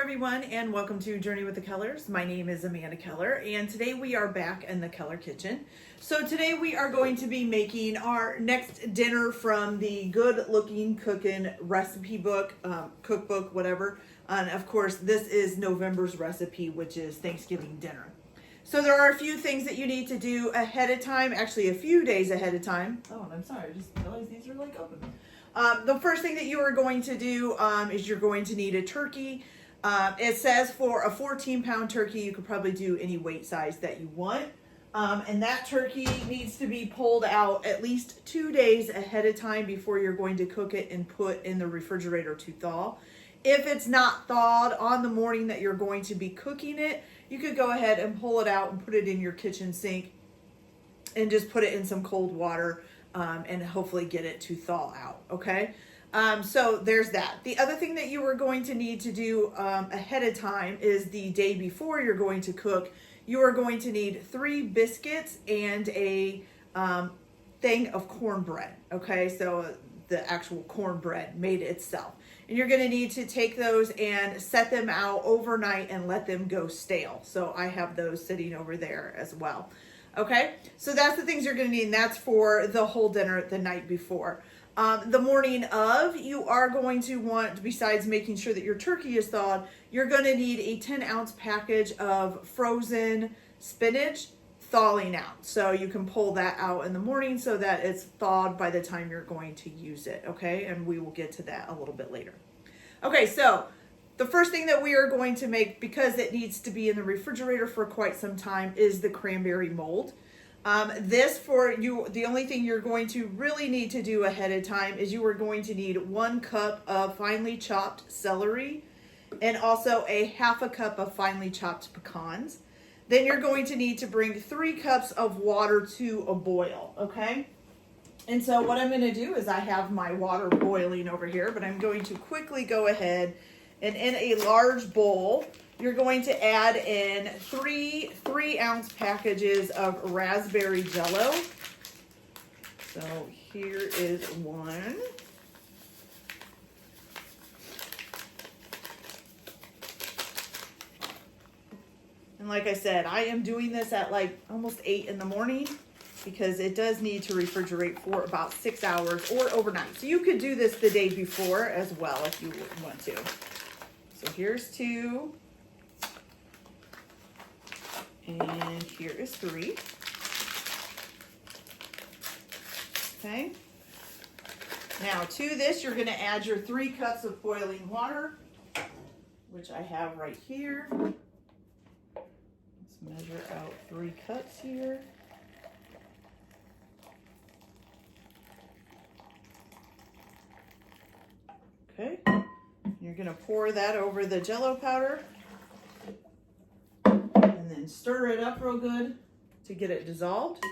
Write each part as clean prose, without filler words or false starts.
everyone, and welcome to Journey with the Kellers. My name is Amanda Keller, and today we are back in the Keller kitchen. So today we are going to be making our next dinner from the Good Lookin Cookin recipe book, cookbook, whatever. And of course, this is November's recipe, which is Thanksgiving dinner. So there are a few things that you need to do ahead of time, actually a few days ahead of time. Oh, I'm sorry, I just realized these are like open. The first thing that you are going to do is you're going to need a turkey. It says for a 14-pound turkey, you could probably do any weight size that you want. And that turkey needs to be pulled out at least 2 days ahead of time before you're going to cook it and put in the refrigerator to thaw. If it's not thawed on the morning that you're going to be cooking it, you could go ahead and pull it out and put it in your kitchen sink and just put it in some cold water and hopefully get it to thaw out, okay? So there's that. The other thing that you are going to need to do ahead of time is the day before you're going to cook, you are going to need 3 biscuits and a thing of cornbread, okay? So the actual cornbread made itself. And you're gonna need to take those and set them out overnight and let them go stale. So I have those sitting over there as well. Okay, so that's the things you're gonna need, and that's for the whole dinner the night before. The morning of, you are going to want, besides making sure that your turkey is thawed, you're gonna need a 10-ounce package of frozen spinach thawing out. So you can pull that out in the morning so that it's thawed by the time you're going to use it, okay? And we will get to that a little bit later. Okay, so the first thing that we are going to make, because it needs to be in the refrigerator for quite some time, is the cranberry mold. This for you, the only thing you're going to really need to do ahead of time is you are going to need 1 cup of finely chopped celery and also a 1/2 cup of finely chopped pecans. Then you're going to need to bring 3 cups of water to a boil, okay? And so what I'm gonna do is I have my water boiling over here, but I'm going to quickly go ahead and in a large bowl, you're going to add in 3 3-ounce packages of raspberry jello. So here is one. And like I said, I am doing this at like almost 8 in the morning because it does need to refrigerate for about 6 hours or overnight. So you could do this the day before as well if you want to. So here's 2. And here is 3. Okay. Now to this, you're gonna add your 3 cups of boiling water, which I have right here. Measure out 3 cups here. Okay, you're gonna pour that over the jello powder and then stir it up real good to get it dissolved.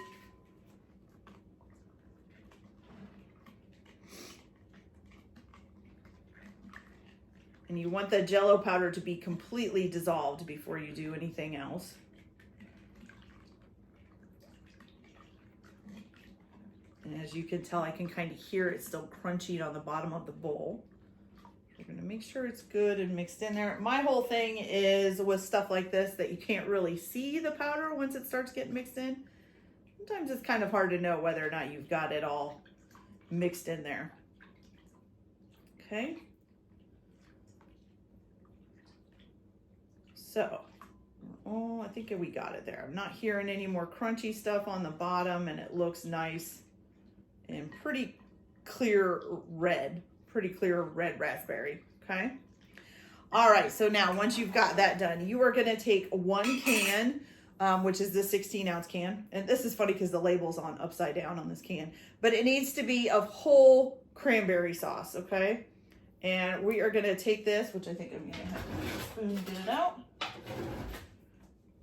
And you want the jello powder to be completely dissolved before you do anything else. And as you can tell, I can kind of hear it still crunching on the bottom of the bowl. You're gonna make sure it's good and mixed in there. My whole thing is with stuff like this that you can't really see the powder once it starts getting mixed in. Sometimes it's kind of hard to know whether or not you've got it all mixed in there. Okay. So, oh, I think we got it there. I'm not hearing any more crunchy stuff on the bottom, and it looks nice and pretty clear red raspberry, okay? All right, so now once you've got that done, you are gonna take 1 can, which is the 16-ounce can. And this is funny because the label's on upside down on this can, but it needs to be of whole cranberry sauce, okay? And we are gonna take this, which I think I'm gonna have to use a spoon to get it out.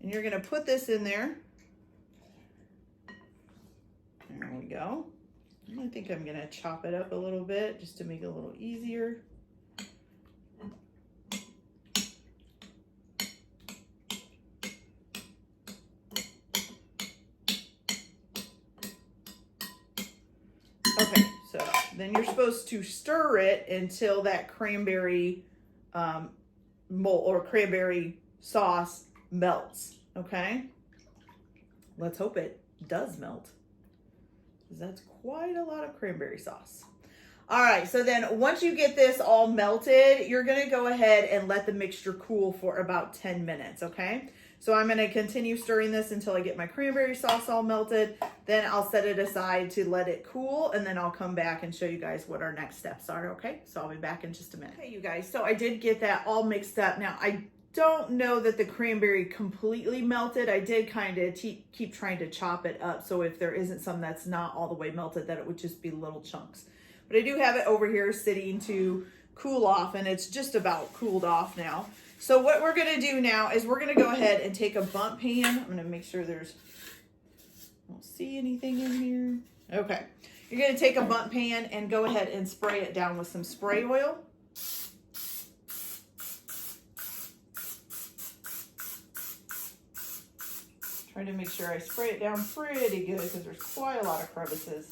And you're gonna put this in there. There we go. I think I'm gonna chop it up a little bit just to make it a little easier. Okay, so then you're supposed to stir it until that cranberry or cranberry sauce melts, okay? Let's hope it does melt, because that's quite a lot of cranberry sauce. All right, so then once you get this all melted, you're gonna go ahead and let the mixture cool for about 10 minutes, okay? So I'm gonna continue stirring this until I get my cranberry sauce all melted. Then I'll set it aside to let it cool, and then I'll come back and show you guys what our next steps are, okay? So I'll be back in just a minute. Okay, you guys, so I did get that all mixed up. Now, I don't know that the cranberry completely melted. I did kind of keep trying to chop it up, so if there isn't some that's not all the way melted, that it would just be little chunks. But I do have it over here sitting to cool off, and it's just about cooled off now. So what we're gonna do now is we're gonna go ahead and take a bundt pan. I'm gonna make sure I don't see anything in here. Okay, you're gonna take a bundt pan and go ahead and spray it down with some spray oil. Try to make sure I spray it down pretty good, because there's quite a lot of crevices.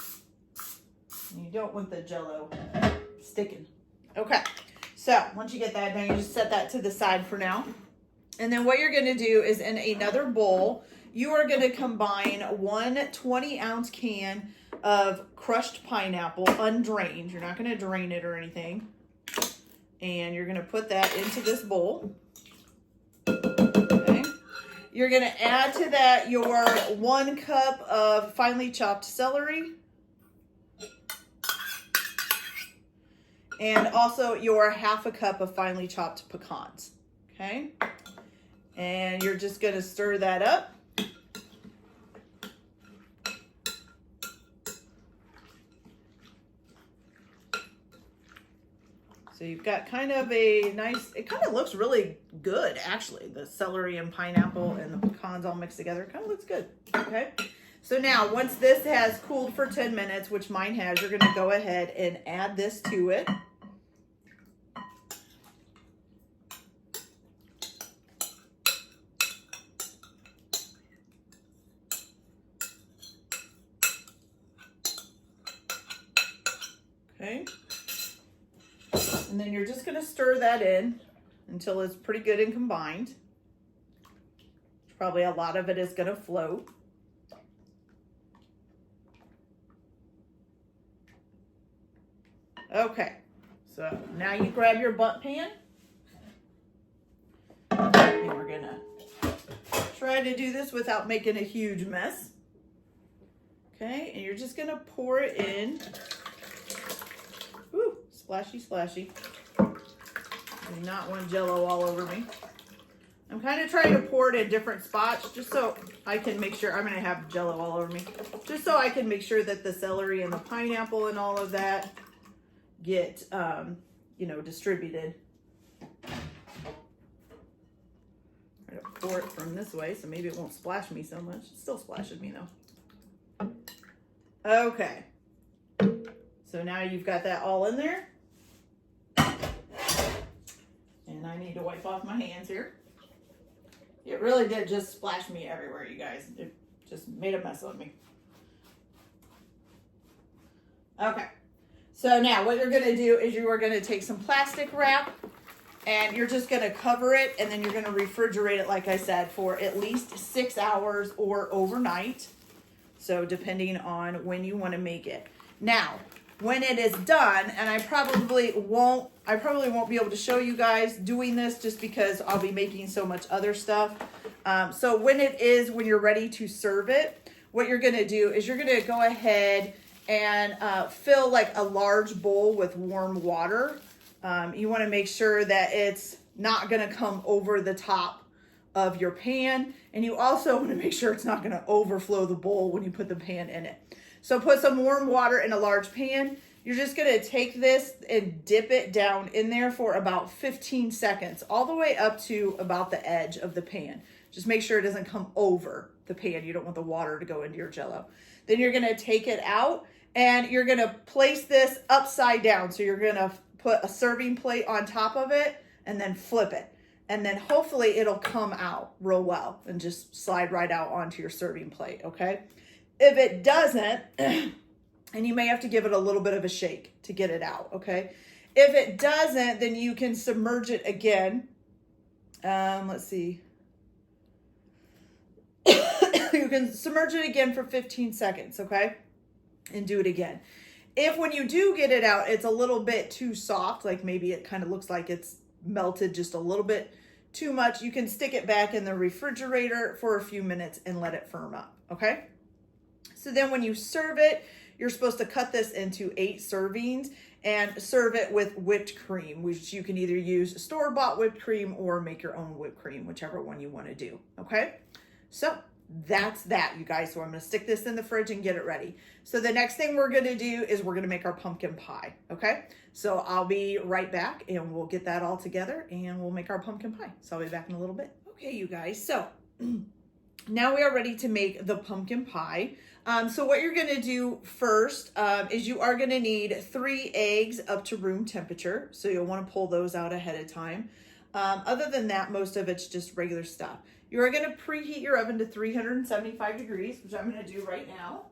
And you don't want the Jell-O sticking. Okay, so once you get that done, you just set that to the side for now. And then what you're gonna do is in another bowl, you are gonna combine one 20-ounce can of crushed pineapple, undrained. You're not gonna drain it or anything. And you're gonna put that into this bowl. Okay. You're gonna add to that your 1 cup of finely chopped celery. And also your 1/2 cup of finely chopped pecans, okay? And you're just gonna stir that up. So you've got kind of a nice, it kind of looks really good, actually. The celery and pineapple and the pecans all mixed together, it kind of looks good, okay? So now, once this has cooled for 10 minutes, which mine has, you're gonna go ahead and add this to it. Okay. And then you're just gonna stir that in until it's pretty good and combined. Probably a lot of it is gonna float. Okay, so now you grab your bundt pan, and we're gonna try to do this without making a huge mess. Okay, and you're just gonna pour it in. Woo, splashy, splashy. I do not want Jell-O all over me. I'm kind of trying to pour it in different spots just so I can make sure, I'm gonna have Jell-O all over me, just so I can make sure that the celery and the pineapple and all of that get, you know, distributed. I'm gonna pour it from this way, so maybe it won't splash me so much. It still splashes me though. Okay. So now you've got that all in there. And I need to wipe off my hands here. It really did just splash me everywhere, you guys. It just made a mess of me. Okay. So now what you're gonna do is you are gonna take some plastic wrap and you're just gonna cover it, and then you're gonna refrigerate it, like I said, for at least 6 hours or overnight. So depending on when you wanna make it. Now, when it is done, and I probably won't be able to show you guys doing this just because I'll be making so much other stuff. So when you're ready to serve it, what you're gonna do is you're gonna go ahead and fill like a large bowl with warm water. You wanna make sure that it's not gonna come over the top of your pan. And you also wanna make sure it's not gonna overflow the bowl when you put the pan in it. So put some warm water in a large pan. You're just gonna take this and dip it down in there for about 15 seconds, all the way up to about the edge of the pan. Just make sure it doesn't come over the pan. You don't want the water to go into your Jell-O. Then you're gonna take it out and you're gonna place this upside down. So you're gonna put a serving plate on top of it and then flip it. And then hopefully it'll come out real well and just slide right out onto your serving plate, okay? If it doesn't, and you may have to give it a little bit of a shake to get it out, okay? If it doesn't, then you can submerge it again Let's see. You can submerge it again for 15 seconds, okay? And do it again. If when you do get it out, it's a little bit too soft, like maybe it kind of looks like it's melted just a little bit too much, you can stick it back in the refrigerator for a few minutes and let it firm up, okay? So then when you serve it, you're supposed to cut this into 8 servings and serve it with whipped cream, which you can either use store-bought whipped cream or make your own whipped cream, whichever one you want to do, okay? So that's that, you guys. So I'm going to stick this in the fridge and get it ready. So the next thing we're going to do is we're going to make our pumpkin pie, okay? So I'll be right back and we'll get that all together and we'll make our pumpkin pie. So I'll be back in a little bit. Okay, you guys. So now we are ready to make the pumpkin pie. So what you're going to do first is you are going to need 3 eggs up to room temperature. So you'll want to pull those out ahead of time. Other than that, most of it's just regular stuff. You are going to preheat your oven to 375 degrees, which I'm going to do right now.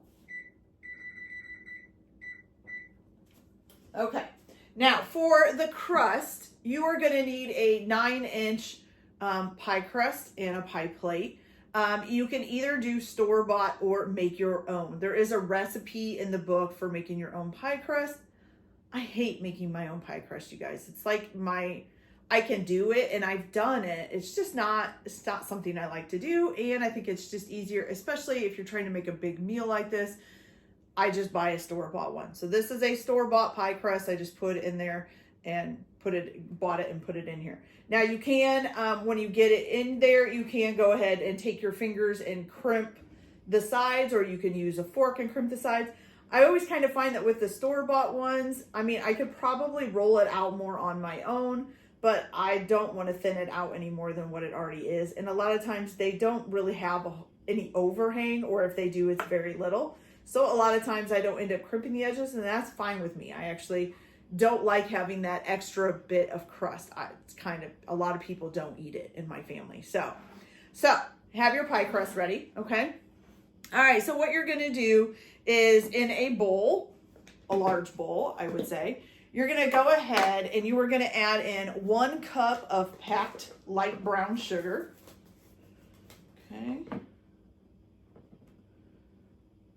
Okay. Now, for the crust, you are going to need a 9-inch pie crust and a pie plate. You can either do store-bought or make your own. There is a recipe in the book for making your own pie crust. I hate making my own pie crust, you guys. It's like I can do it and I've done it. It's not something I like to do. And I think it's just easier, especially if you're trying to make a big meal like this. I just buy a store-bought one. So this is a store-bought pie crust. I just put it in there and bought it and put it in here. Now you can, when you get it in there, you can go ahead and take your fingers and crimp the sides, or you can use a fork and crimp the sides. I always kind of find that with the store-bought ones, I mean, I could probably roll it out more on my own, but I don't want to thin it out any more than what it already is. And a lot of times they don't really have any overhang, or if they do, it's very little. So a lot of times I don't end up crimping the edges, and that's fine with me. I actually don't like having that extra bit of crust. It's kind of, a lot of people don't eat it in my family. So have your pie crust ready, okay? All right, so what you're gonna do is in a bowl, a large bowl, I would say, you're gonna go ahead and you are gonna add in 1 cup of packed light brown sugar, okay?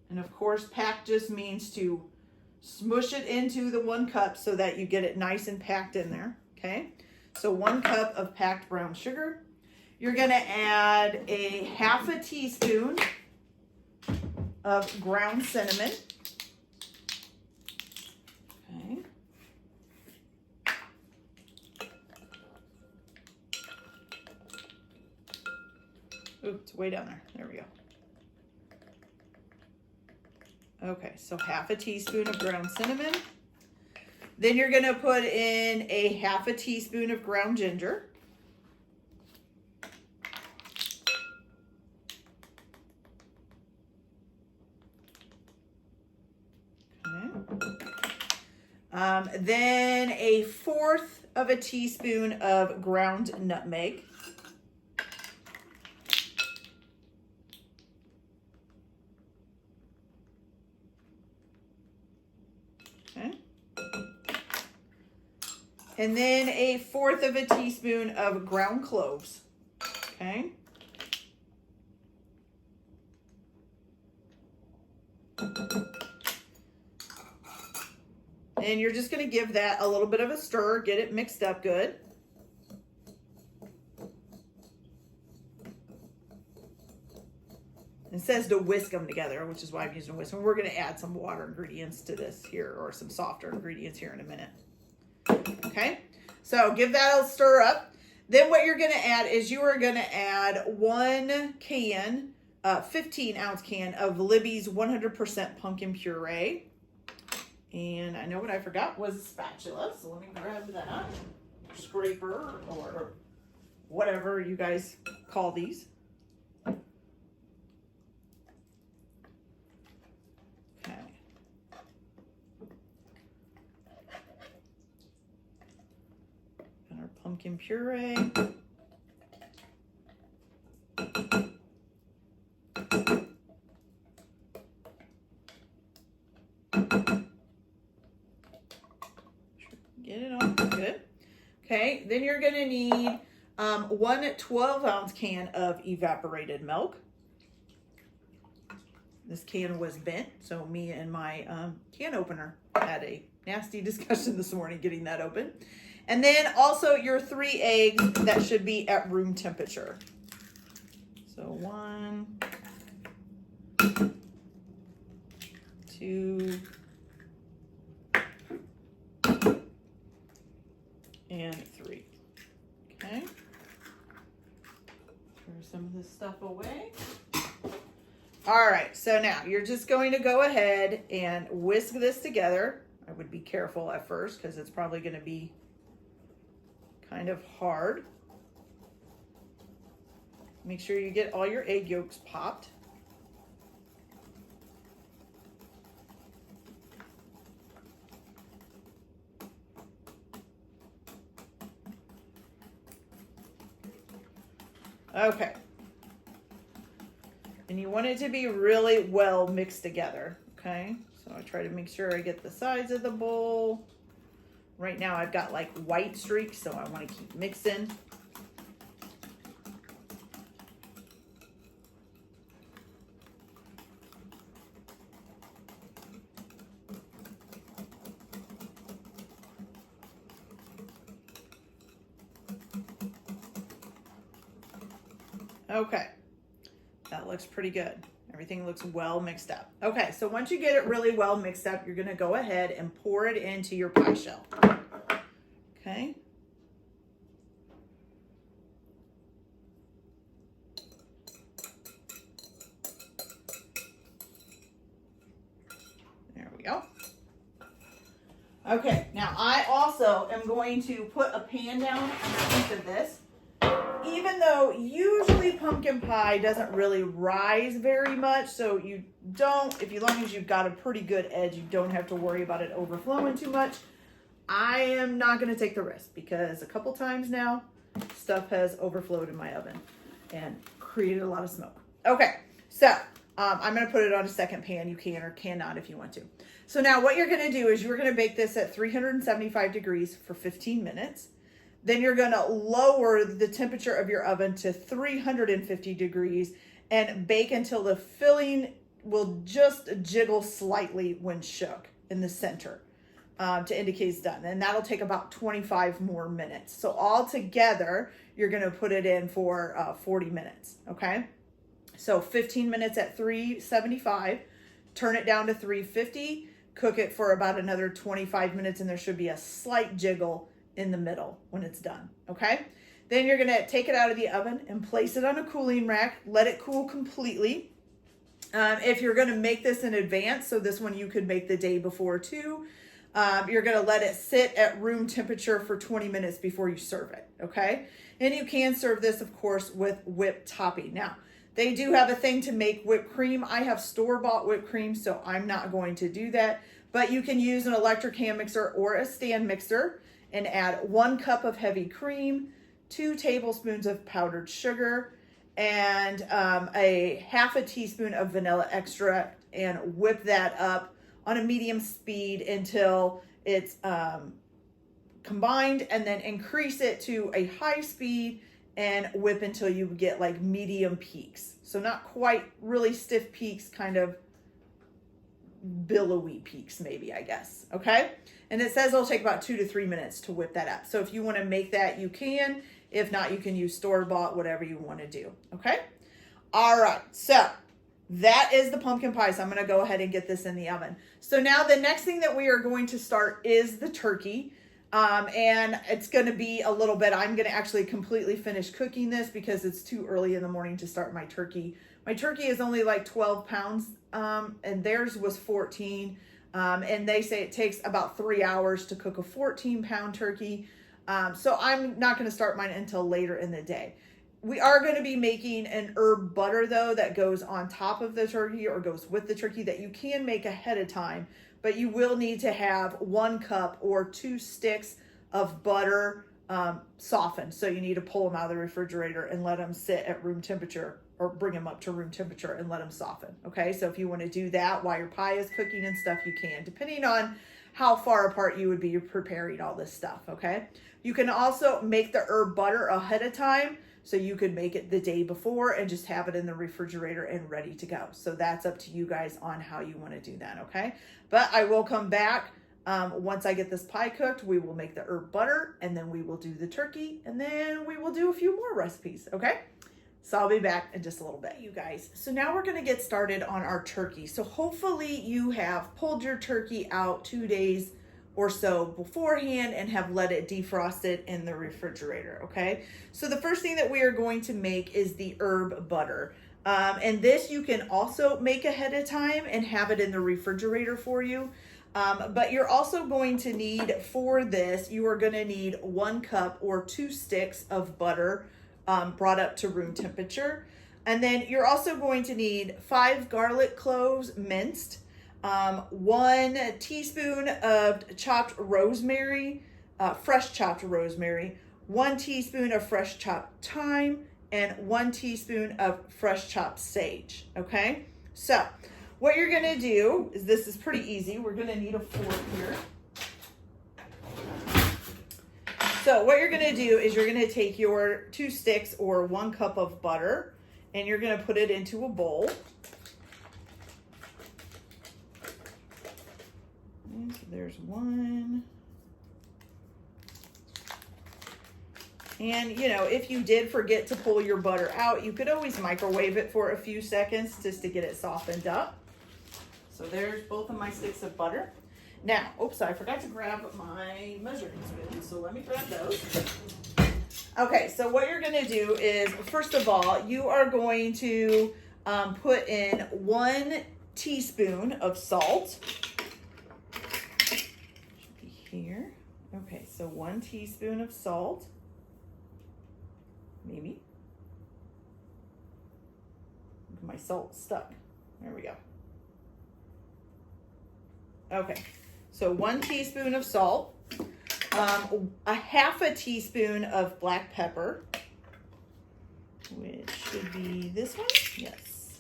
And of course, packed just means to smush it into the 1 cup so that you get it nice and packed in there, okay? So 1 cup of packed brown sugar. You're gonna add a 1/2 teaspoon of ground cinnamon, okay? Oops, it's way down there. There we go. Okay, so 1/2 teaspoon of ground cinnamon. Then you're gonna put in a 1/2 teaspoon of ground ginger. Okay. Then a 1/4 of a teaspoon of ground nutmeg. And then a 1/4 of a teaspoon of ground cloves, okay? And you're just gonna give that a little bit of a stir, get it mixed up good. It says to whisk them together, which is why I'm using a whisk. And we're gonna add some water ingredients to this here, or some softer ingredients here in a minute. Okay, so give that a stir up. Then what you're going to add is you are going to add 1 can, 15-ounce can of Libby's 100% pumpkin puree. And I know what I forgot was a spatula, so let me grab that. Scraper, or whatever you guys call these. Pumpkin puree. Get it on good. Okay, then you're gonna need one 12-ounce can of evaporated milk. This can was bent, so me and my can opener had a nasty discussion this morning getting that open. And then also your 3 eggs that should be at room temperature. So 1, 2, and 3. Okay. Throw some of this stuff away. All right, so now you're just going to go ahead and whisk this together. I would be careful at first because it's probably going to be kind of hard. Make sure you get all your egg yolks popped. Okay. And you want it to be really well mixed together, okay? So I try to make sure I get the sides of the bowl. Right now I've got like white streaks, so I want to keep mixing. Okay. That looks pretty good. Everything looks well mixed up. Okay, so once you get it really well mixed up, you're gonna go ahead and pour it into your pie shell. Okay. There we go. Okay, now I also am going to put a pan down underneath of this. Even though usually pumpkin pie doesn't really rise very much, so you don't, as long as you've got a pretty good edge, you don't have to worry about it overflowing too much. I am not going to take the risk because a couple times now, stuff has overflowed in my oven and created a lot of smoke. Okay, so I'm going to put it on a second pan. You can or cannot if you want to. So now what you're going to do is you're going to bake this at 375 degrees for 15 minutes. Then you're going to lower the temperature of your oven to 350 degrees and bake until the filling will just jiggle slightly when shook in the center to indicate it's done. And that'll take about 25 more minutes. So all together, you're going to put it in for 40 minutes, okay? So 15 minutes at 375, turn it down to 350, cook it for about another 25 minutes, and there should be a slight jiggle in the middle when it's done, okay? Then you're gonna take it out of the oven and place it on a cooling rack, let it cool completely. If you're gonna make this in advance, so this one you could make the day before too, you're gonna let it sit at room temperature for 20 minutes before you serve it, okay? And you can serve this, of course, with whipped topping. Now, they do have a thing to make whipped cream. I have store-bought whipped cream, so I'm not going to do that, but you can use an electric hand mixer or a stand mixer and add 1 cup of heavy cream, 2 tablespoons of powdered sugar, and a half a teaspoon of vanilla extract, and whip that up on a medium speed until it's combined, and then increase it to a high speed and whip until you get like medium peaks. So not quite really stiff peaks, kind of billowy peaks maybe, I guess, okay? And it says it'll take about 2 to 3 minutes to whip that up. So if you want to make that, you can. If not, you can use store-bought, whatever you want to do, okay? All right, so that is the pumpkin pie. So I'm going to go ahead and get this in the oven. So now the next thing that we are going to start is the turkey. And it's going to be a little bit, I'm going to actually completely finish cooking this because it's too early in the morning to start my turkey. My turkey is only like 12 pounds, and theirs was 14. And they say it takes about 3 hours to cook a 14-pound turkey. So I'm not going to start mine until later in the day. We are going to be making an herb butter, though, that goes on top of the turkey or goes with the turkey that you can make ahead of time. But you will need to have 1 cup or 2 sticks of butter softened. So you need to pull them out of the refrigerator and let them sit at room temperature, or bring them up to room temperature and let them soften. Okay, so if you want to do that while your pie is cooking and stuff, you can, depending on how far apart you would be preparing all this stuff, okay? You can also make the herb butter ahead of time, so you could make it the day before and just have it in the refrigerator and ready to go. So that's up to you guys on how you want to do that, okay? But I will come back once I get this pie cooked. We will make the herb butter, and then we will do the turkey, and then we will do a few more recipes, okay? So I'll be back in just a little bit, you guys. So now we're gonna get started on our turkey. So hopefully you have pulled your turkey out 2 days or so beforehand and have let it defrost it in the refrigerator, okay? So the first thing that we are going to make is the herb butter. And this you can also make ahead of time and have it in the refrigerator for you. But you're also going to need, for this, you are gonna need 1 cup or 2 sticks of butter brought up to room temperature. And then you're also going to need 5 garlic cloves minced, 1 teaspoon of chopped rosemary, fresh chopped rosemary, 1 teaspoon of fresh chopped thyme, and 1 teaspoon of fresh chopped sage, okay? So what you're gonna do is, this is pretty easy. We're gonna need a fork here. So what you're gonna do is you're gonna take your 2 sticks or 1 cup of butter, and you're gonna put it into a bowl. So there's 1. And you know, if you did forget to pull your butter out, you could always microwave it for a few seconds just to get it softened up. So there's both of my sticks of butter. Now, oops, I forgot to grab my measuring spoon, so let me grab those. Okay, so what you're gonna do is, first of all, you are going to put in 1 teaspoon of salt. Should be here. Okay, so 1 teaspoon of salt. Maybe. My salt's stuck. There we go. Okay, so 1 teaspoon of salt, a half a teaspoon of black pepper, which should be this one. Yes.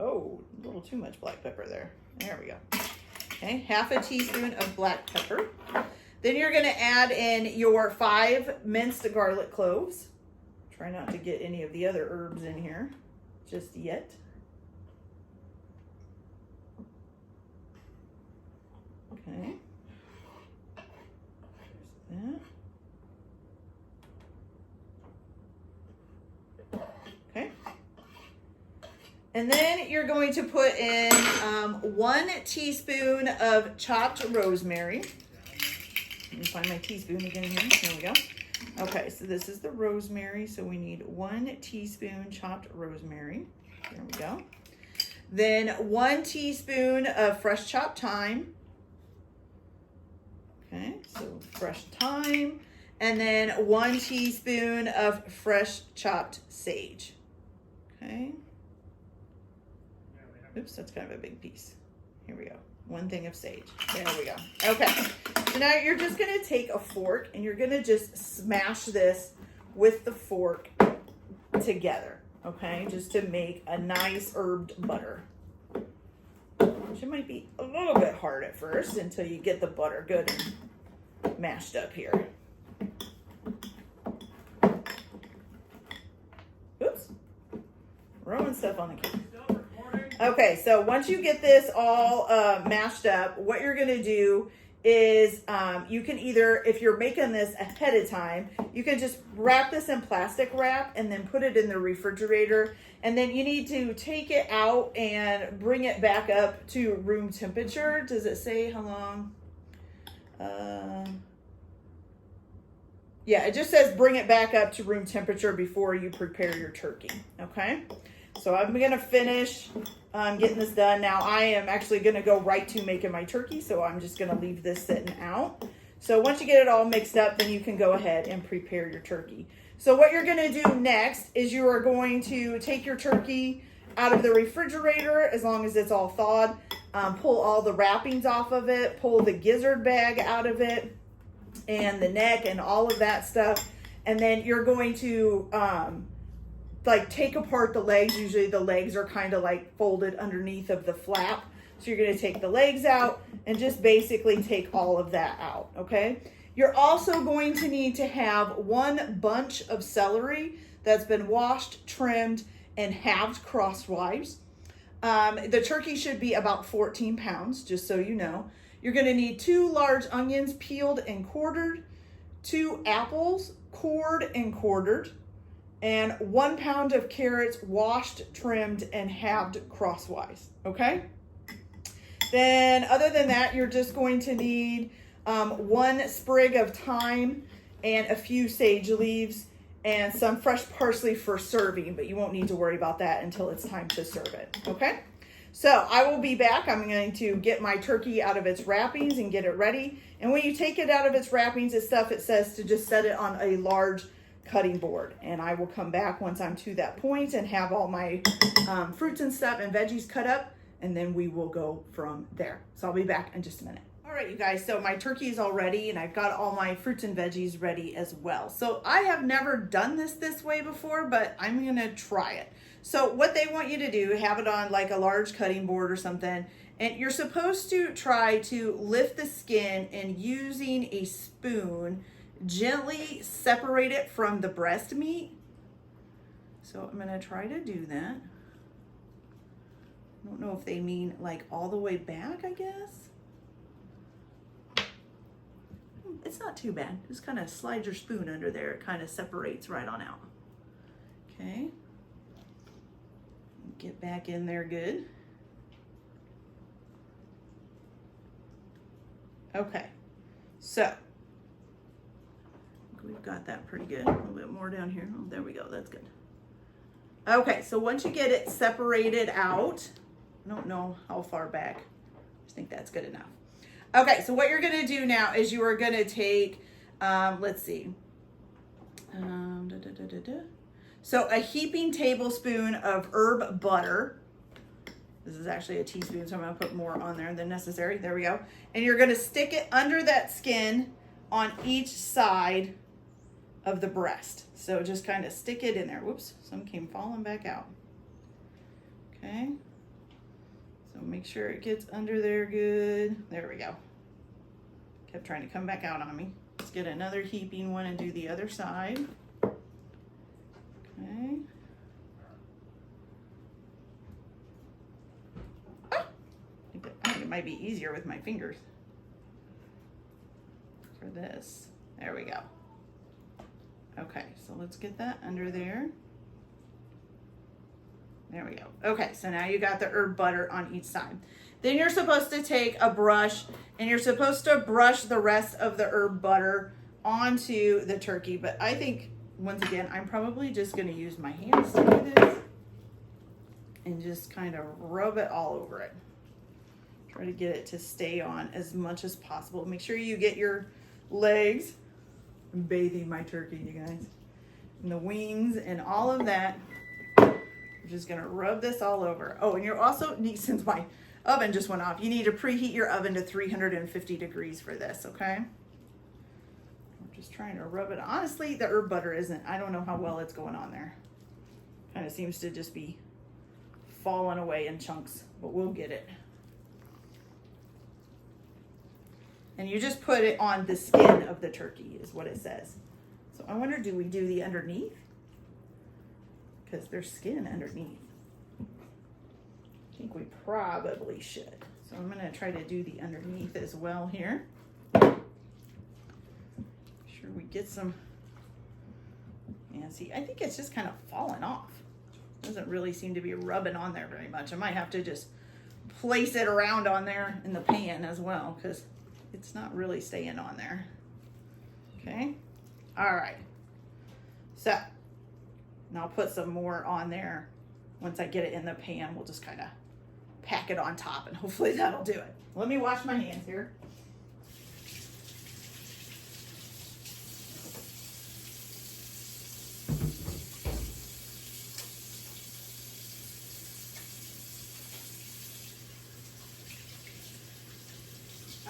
Oh, a little too much black pepper there. There we go. Okay, half a teaspoon of black pepper. Then you're gonna add in your 5 minced garlic cloves. Try not to get any of the other herbs in here just yet. Okay. There's that. Okay. And then you're going to put in 1 teaspoon of chopped rosemary. Let me find my teaspoon again here. There we go. Okay, so this is the rosemary. So we need 1 teaspoon chopped rosemary. There we go. Then 1 teaspoon of fresh chopped thyme. Okay, so fresh thyme. And then 1 teaspoon of fresh chopped sage. Okay. Oops, that's kind of a big piece. Here we go. 1 thing of sage. There we go. Okay. So now you're just going to take a fork and you're going to just smash this with the fork together. Okay. Just to make a nice herbed butter. Which it might be a little bit hard at first until you get the butter good and mashed up here. Oops. Throwing stuff on the camera. Okay, so once you get this all mashed up, what you're gonna do is you can either, if you're making this ahead of time, you can just wrap this in plastic wrap and then put it in the refrigerator. And then you need to take it out and bring it back up to room temperature. Does it say how long? Yeah, it just says bring it back up to room temperature before you prepare your turkey, okay? So I'm gonna finish getting this done. Now I am actually gonna go right to making my turkey, so I'm just gonna leave this sitting out. So once you get it all mixed up, then you can go ahead and prepare your turkey. So what you're gonna do next is you are going to take your turkey out of the refrigerator, as long as it's all thawed, pull all the wrappings off of it, pull the gizzard bag out of it, and the neck and all of that stuff. And then you're going to like take apart the legs. Usually the legs are kind of like folded underneath of the flap. So you're going to take the legs out and just basically take all of that out, okay? You're also going to need to have 1 bunch of celery that's been washed, trimmed, and halved crosswise. The turkey should be about 14 pounds, just so you know. You're going to need 2 large onions peeled and quartered, 2 apples cored and quartered, and 1 pound of carrots washed, trimmed, and halved crosswise, okay? Then other than that, you're just going to need 1 sprig of thyme and a few sage leaves and some fresh parsley for serving, but you won't need to worry about that until it's time to serve it, okay? So I will be back. I'm going to get my turkey out of its wrappings and get it ready. And when you take it out of its wrappings and stuff, it says to just set it on a large cutting board. And I will come back once I'm to that point and have all my fruits and stuff and veggies cut up, and then we will go from there. So I'll be back in just a minute. All right, you guys, so my turkey is all ready and I've got all my fruits and veggies ready as well. So I have never done this way before, but I'm gonna try it. So what they want you to do, have it on like a large cutting board or something, and you're supposed to try to lift the skin and using a spoon, gently separate it from the breast meat. So I'm gonna try to do that. I don't know if they mean like all the way back, I guess. It's not too bad. Just kind of slide your spoon under there. It kind of separates right on out. Okay. Get back in there good. Okay. So we've got that pretty good. A little bit more down here. Oh, there we go. That's good. Okay, so once you get it separated out, I don't know how far back. I just think that's good enough. Okay, so what you're gonna do now is you are gonna take, let's see, so a heaping tablespoon of herb butter. This is actually a teaspoon, so I'm gonna put more on there than necessary. There we go. And you're gonna stick it under that skin on each side of the breast. So just kind of stick it in there. Whoops, some came falling back out. Okay. So make sure it gets under there good. There we go. Kept trying to come back out on me. Let's get another heaping one and do the other side. Okay. Ah! I think it might be easier with my fingers for this. There we go. Okay, so let's get that under there. There we go. Okay, so now you got the herb butter on each side. Then you're supposed to take a brush and you're supposed to brush the rest of the herb butter onto the turkey. But I think, once again, I'm probably just gonna use my hands to do this and just kind of rub it all over it. Try to get it to stay on as much as possible. Make sure you get your legs. I'm bathing my turkey, you guys. And the wings and all of that. I'm just gonna rub this all over. Oh, and you're also, since my oven just went off, you need to preheat your oven to 350 degrees for this, okay? I'm just trying to rub it. Honestly, the herb butter isn't, I don't know how well it's going on there. Kind of seems to just be falling away in chunks, but we'll get it. And you just put it on the skin of the turkey is what it says. So I wonder, do we do the underneath? Because there's skin underneath. I think we probably should. So I'm gonna try to do the underneath as well here. Make sure we get some, yeah, see, I think it's just kind of falling off. Doesn't really seem to be rubbing on there very much. I might have to just place it around on there in the pan as well, because it's not really staying on there. Okay, all right. So, and I'll put some more on there. Once I get it in the pan, we'll just kind of pack it on top and hopefully that'll do it. Let me wash my hands here.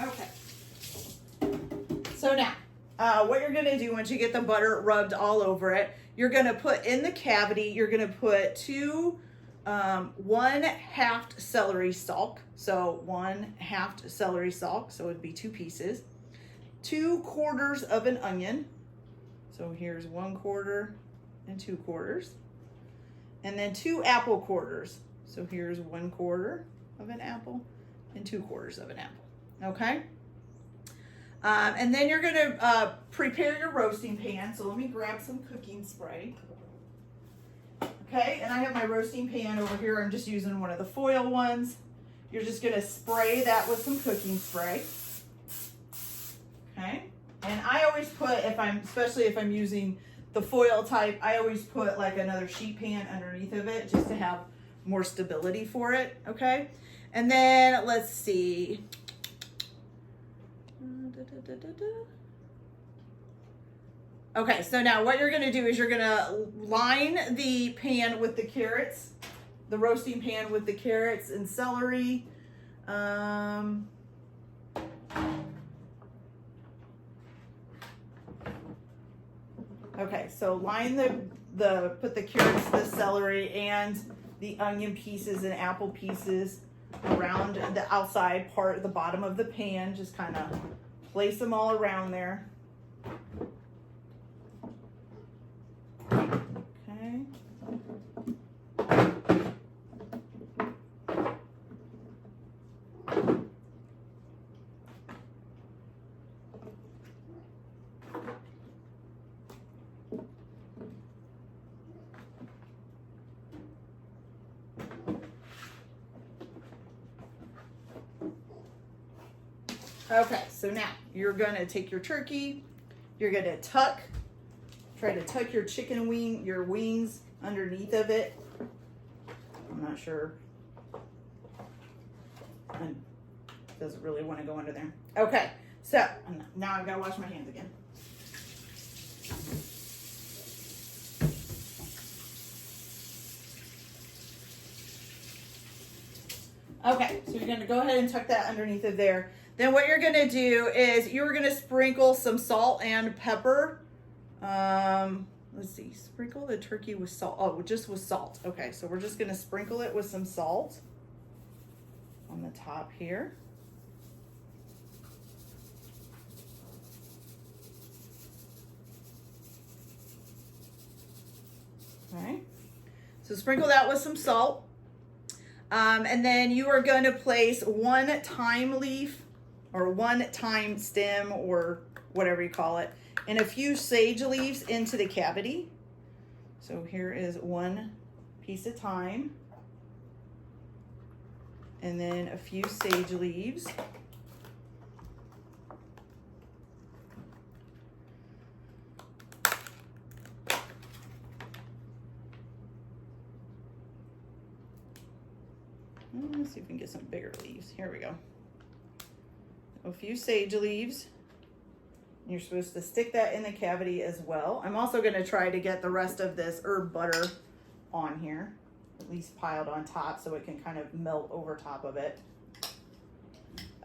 Okay. So now, what you're gonna do once you get the butter rubbed all over it, you're gonna put in the cavity, you're gonna put one halved celery stalk. So 1 halved celery stalk, so it'd be 2 pieces. 2/4 of an onion. So here's 1/4 and 2/4. And then 2 apple quarters. So here's 1/4 of an apple and 2/4 of an apple. Okay. And then you're gonna prepare your roasting pan. So let me grab some cooking spray. Okay, and I have my roasting pan over here. I'm just using one of the foil ones. You're just gonna spray that with some cooking spray. Okay, and I always put, especially if I'm using the foil type, I always put like another sheet pan underneath of it just to have more stability for it. Okay, and then let's see. Okay, so now what you're gonna do is you're gonna line the pan with the carrots, the roasting pan with the carrots and celery. Okay, so line put the carrots, the celery, and the onion pieces and apple pieces around the outside part, the bottom of the pan. Just kind of place them all around there. Okay. Okay, so now you're gonna take your turkey, you're gonna try to tuck your your wings underneath of it. I'm not sure. It doesn't really want to go under there. Okay, so now I've got to wash my hands again. Okay, so you're gonna go ahead and tuck that underneath of there. Then what you're gonna do is you're gonna sprinkle some salt and pepper. Let's see, sprinkle the turkey with salt. Oh, just with salt. Okay, so we're just gonna sprinkle it with some salt on the top here. All right, so sprinkle that with some salt. And then you are going to place 1 thyme leaf or 1 thyme stem or whatever you call it, and a few sage leaves into the cavity. So here is 1 piece of thyme and then a few sage leaves. Let's see if we can get some bigger leaves. Here we go. A few sage leaves. You're supposed to stick that in the cavity as well. I'm also going to try to get the rest of this herb butter on here, at least piled on top so it can kind of melt over top of it.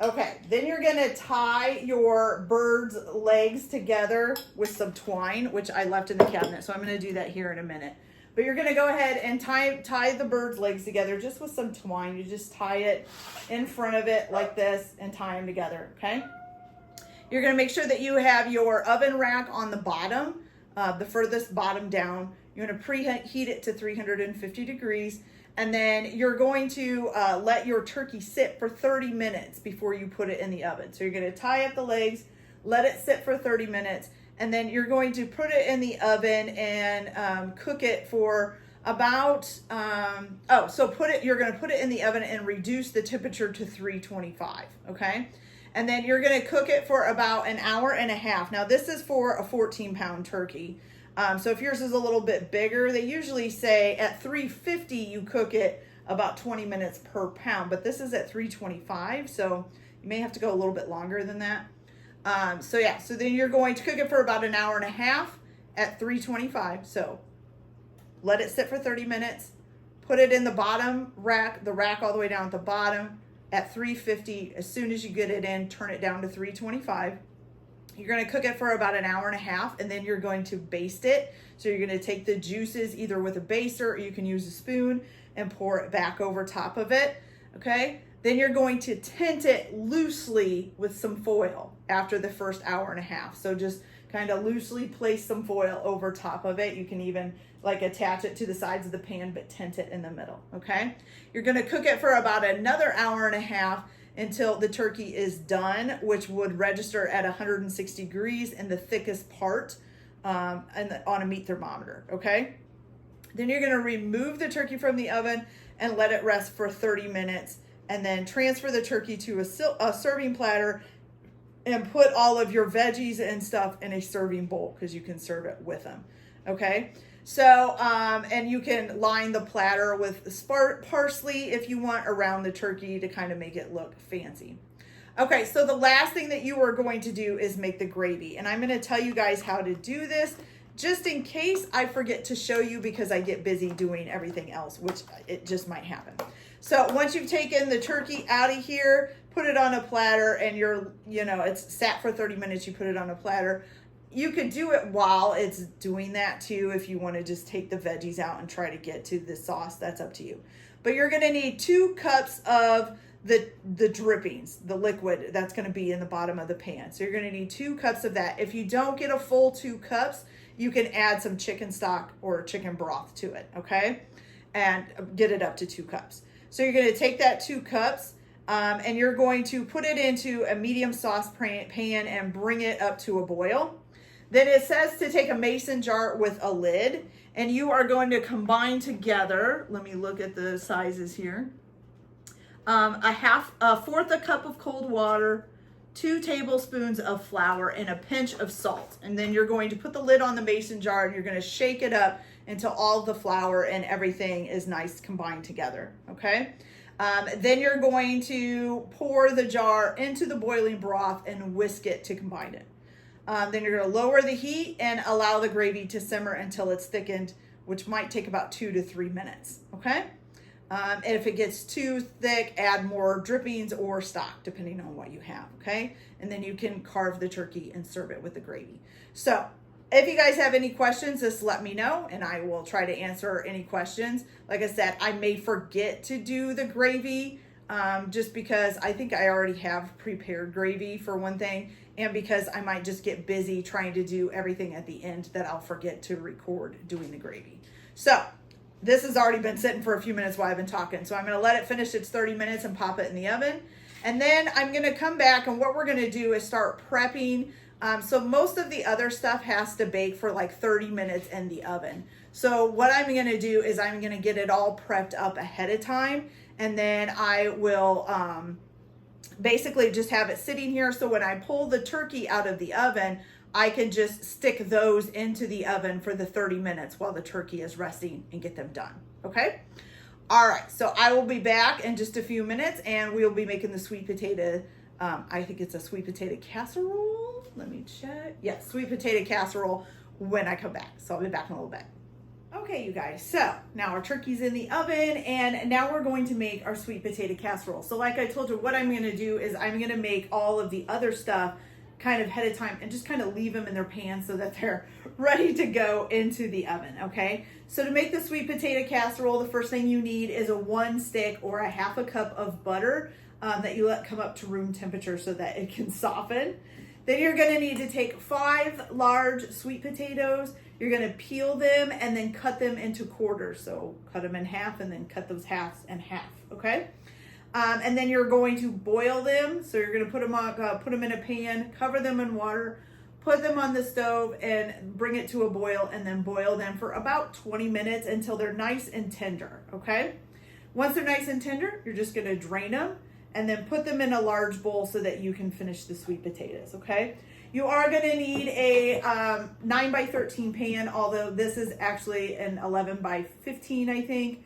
Okay, then you're going to tie your bird's legs together with some twine, which I left in the cabinet, so I'm going to do that here in a minute. But you're going to go ahead and tie the bird's legs together just with some twine. You just tie it in front of it like this and tie them together, okay? You're going to make sure that you have your oven rack on the bottom, the furthest bottom down. You're going to preheat it to 350 degrees. And then you're going to let your turkey sit for 30 minutes before you put it in the oven. So you're going to tie up the legs, let it sit for 30 minutes. And then you're going to put it in the oven and cook it for about, you're going to put it in the oven and reduce the temperature to 325, okay? And then you're going to cook it for about an hour and a half. Now, this is for a 14-pound turkey. So if yours is a little bit bigger, they usually say at 350, you cook it about 20 minutes per pound. But this is at 325, so you may have to go a little bit longer than that. So then you're going to cook it for about an hour and a half at 325. So let it sit for 30 minutes, put it in the bottom rack, the rack all the way down at the bottom at 350. As soon as you get it in, turn it down to 325. You're going to cook it for about an hour and a half, and then you're going to baste it. So you're going to take the juices either with a baster, or you can use a spoon and pour it back over top of it. Okay. Then you're going to tint it loosely with some foil after the first hour and a half. So just kind of loosely place some foil over top of it. You can even like attach it to the sides of the pan, but tint it in the middle. Okay. You're going to cook it for about another hour and a half until the turkey is done, which would register at 160 degrees in the thickest part on a meat thermometer, okay? Then you're gonna remove the turkey from the oven and let it rest for 30 minutes, and then transfer the turkey to a serving platter and put all of your veggies and stuff in a serving bowl, because you can serve it with them, okay? So, and you can line the platter with parsley if you want around the turkey to kind of make it look fancy. Okay, so the last thing that you are going to do is make the gravy. And I'm going to tell you guys how to do this, just in case I forget to show you because I get busy doing everything else, which it just might happen. So once you've taken the turkey out of here, put it on a platter, and it's sat for 30 minutes, you put it on a platter. You could do it while it's doing that too, if you want to just take the veggies out and try to get to the sauce. That's up to you. But you're going to need 2 cups of the drippings, the liquid that's going to be in the bottom of the pan. So you're going to need 2 cups of that. If you don't get a full 2 cups, you can add some chicken stock or chicken broth to it, okay? And get it up to 2 cups. So you're going to take that 2 cups and you're going to put it into a medium sauce pan and bring it up to a boil. Then it says to take a mason jar with a lid, and you are going to combine together, let me look at the sizes here, a fourth a cup of cold water, 2 tablespoons of flour, and a pinch of salt. And then you're going to put the lid on the mason jar, and you're going to shake it up until all the flour and everything is nice combined together, okay? Then you're going to pour the jar into the boiling broth and whisk it to combine it. Then you're going to lower the heat and allow the gravy to simmer until it's thickened, which might take about 2 to 3 minutes, okay? And if it gets too thick, add more drippings or stock, depending on what you have, okay? And then you can carve the turkey and serve it with the gravy. So if you guys have any questions, just let me know, and I will try to answer any questions. Like I said, I may forget to do the gravy, just because I think I already have prepared gravy for one thing, and because I might just get busy trying to do everything at the end that I'll forget to record doing the gravy. So this has already been sitting for a few minutes while I've been talking. So I'm going to let it finish its 30 minutes and pop it in the oven. And then I'm going to come back, and what we're going to do is start prepping. So most of the other stuff has to bake for like 30 minutes in the oven. So what I'm going to do is I'm going to get it all prepped up ahead of time. And then I will basically just have it sitting here. So when I pull the turkey out of the oven, I can just stick those into the oven for the 30 minutes while the turkey is resting and get them done. Okay. All right. So I will be back in just a few minutes, and we'll be making the sweet potato. I think it's a sweet potato casserole. Let me check. Yes, sweet potato casserole when I come back. So I'll be back in a little bit. Okay, you guys, so now our turkey's in the oven, and now we're going to make our sweet potato casserole. So like I told you, what I'm going to do is I'm going to make all of the other stuff kind of ahead of time and just kind of leave them in their pan so that they're ready to go into the oven, okay? So to make the sweet potato casserole, the first thing you need is a 1 stick or a half a cup of butter that you let come up to room temperature so that it can soften. Then you're going to need to take 5 large sweet potatoes. You're going to peel them and then cut them into quarters. So cut them in half and then cut those halves in half, okay? And then you're going to boil them. So you're going to put them in a pan, cover them in water, put them on the stove and bring it to a boil, and then boil them for about 20 minutes until they're nice and tender, okay? Once they're nice and tender, you're just going to drain them and then put them in a large bowl so that you can finish the sweet potatoes, okay? You are going to need a 9 by 13 pan, although this is actually an 11 by 15, I think,